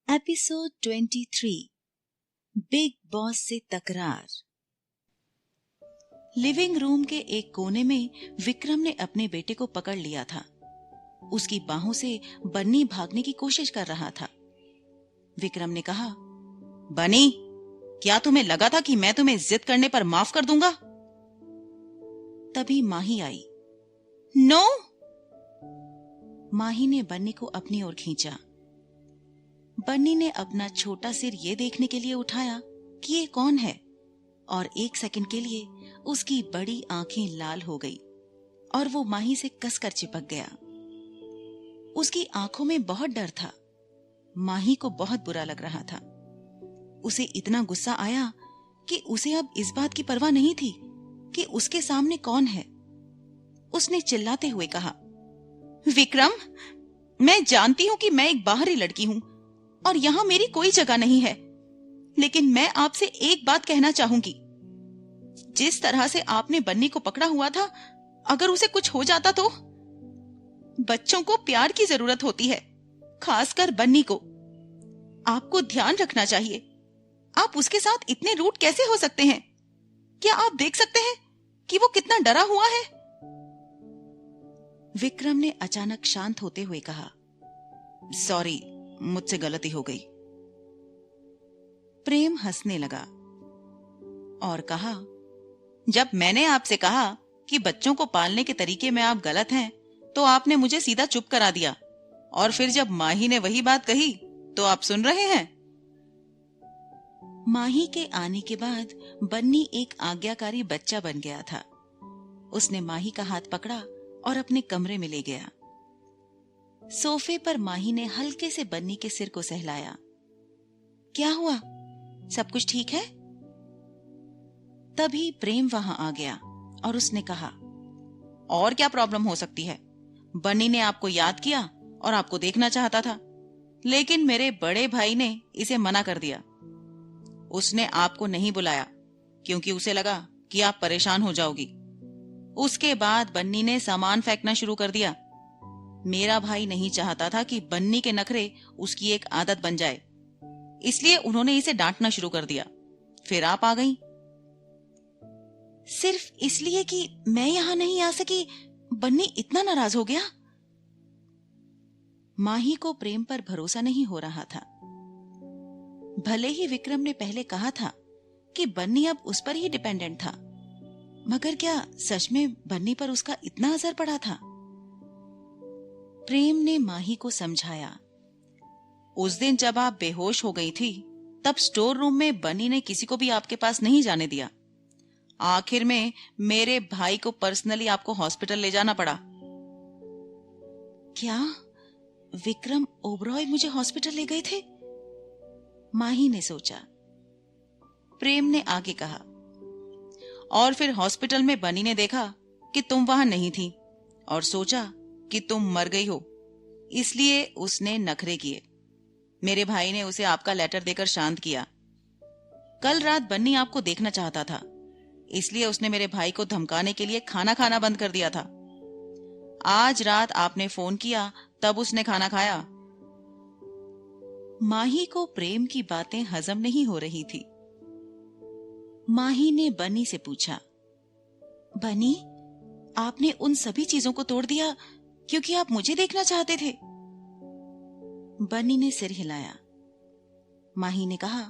Episode 23 big boss से तकरार। Living room के एक कोने में विक्रम ने अपने बेटे को पकड़ लिया था। उसकी बाहों से बन्नी भागने की कोशिश कर रहा था। विक्रम ने कहा, बनी, क्या तुम्हें लगा था कि मैं तुम्हें जिद करने पर माफ कर दूंगा? तभी माही आई। नो! माही ने बन्नी को अपनी ओर खींचा। बन्नी ने अपना छोटा सिर ये देखने के लिए उठाया कि ये कौन है, और एक सेकंड के लिए उसकी बड़ी आंखें लाल हो गई और वो माही से कसकर चिपक गया। उसकी आंखों में बहुत डर था। माही को बहुत बुरा लग रहा था। उसे इतना गुस्सा आया कि उसे अब इस बात की परवाह नहीं थी कि उसके सामने कौन है। उसने चिल्लाते हुए कहा, विक्रम, मैं जानती हूं कि मैं एक बाहरी लड़की हूं और यहां मेरी कोई जगह नहीं है, लेकिन मैं आपसे एक बात कहना चाहूंगी। जिस तरह से आपने बन्नी को पकड़ा हुआ था, अगर उसे कुछ हो जाता तो? बच्चों को प्यार की जरूरत होती है, खासकर बन्नी को। आपको ध्यान रखना चाहिए। आप उसके साथ इतने रूड कैसे हो सकते हैं? क्या आप देख सकते हैं कि वो कितना डरा हुआ है? विक्रम ने अचानक शांत होते हुए कहा, सॉरी, मुझसे गलती हो गई। प्रेम हंसने लगा और कहा, जब मैंने आपसे कहा कि बच्चों को पालने के तरीके में आप गलत हैं, तो आपने मुझे सीधा चुप करा दिया, और फिर जब माही ने वही बात कही तो आप सुन रहे हैं। माही के आने के बाद बन्नी एक आज्ञाकारी बच्चा बन गया था। उसने माही का हाथ पकड़ा और अपने कमरे में ले गया। सोफे पर माही ने हल्के से बन्नी के सिर को सहलाया। क्या हुआ? सब कुछ ठीक है? तभी प्रेम वहां आ गया और उसने कहा, और क्या प्रॉब्लम हो सकती है? बन्नी ने आपको याद किया और आपको देखना चाहता था, लेकिन मेरे बड़े भाई ने इसे मना कर दिया। उसने आपको नहीं बुलाया क्योंकि उसे लगा कि आप परेशान हो जाओगी। उसके बाद बन्नी ने सामान फेंकना शुरू कर दिया। मेरा भाई नहीं चाहता था कि बन्नी के नखरे उसकी एक आदत बन जाए, इसलिए उन्होंने इसे डांटना शुरू कर दिया। फिर आप आ गईं। सिर्फ इसलिए कि मैं यहां नहीं आ सकी, बन्नी इतना नाराज हो गया? माही को प्रेम पर भरोसा नहीं हो रहा था। भले ही विक्रम ने पहले कहा था कि बन्नी अब उस पर ही डिपेंडेंट था, मगर क्या सच में बन्नी पर उसका इतना असर पड़ा था? प्रेम ने माही को समझाया, उस दिन जब आप बेहोश हो गई थी, तब स्टोर रूम में बन्नी ने किसी को भी आपके पास नहीं जाने दिया। आखिर में मेरे भाई को पर्सनली आपको हॉस्पिटल ले जाना पड़ा। क्या विक्रम ओबरॉय मुझे हॉस्पिटल ले गए थे? माही ने सोचा। प्रेम ने आगे कहा, और फिर हॉस्पिटल में बन्नी ने देखा कि तुम वहां नहीं थी और सोचा कि तुम मर गई हो, इसलिए उसने नखरे किए। मेरे भाई ने उसे आपका लेटर देकर शांत किया। कल रात बन्नी आपको देखना चाहता था, इसलिए उसने मेरे भाई को धमकाने के लिए खाना खाना बंद कर दिया था। आज रात आपने फोन किया, तब उसने खाना खाया। माही को प्रेम की बातें हजम नहीं हो रही थी। माही ने बन्नी से पूछा, बन्नी, आपने उन सभी चीजों को तोड़ दिया क्योंकि आप मुझे देखना चाहते थे? बन्नी ने सिर हिलाया। माही ने कहा,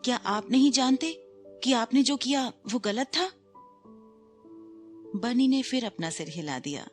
क्या आप नहीं जानते कि आपने जो किया वो गलत था? बन्नी ने फिर अपना सिर हिला दिया।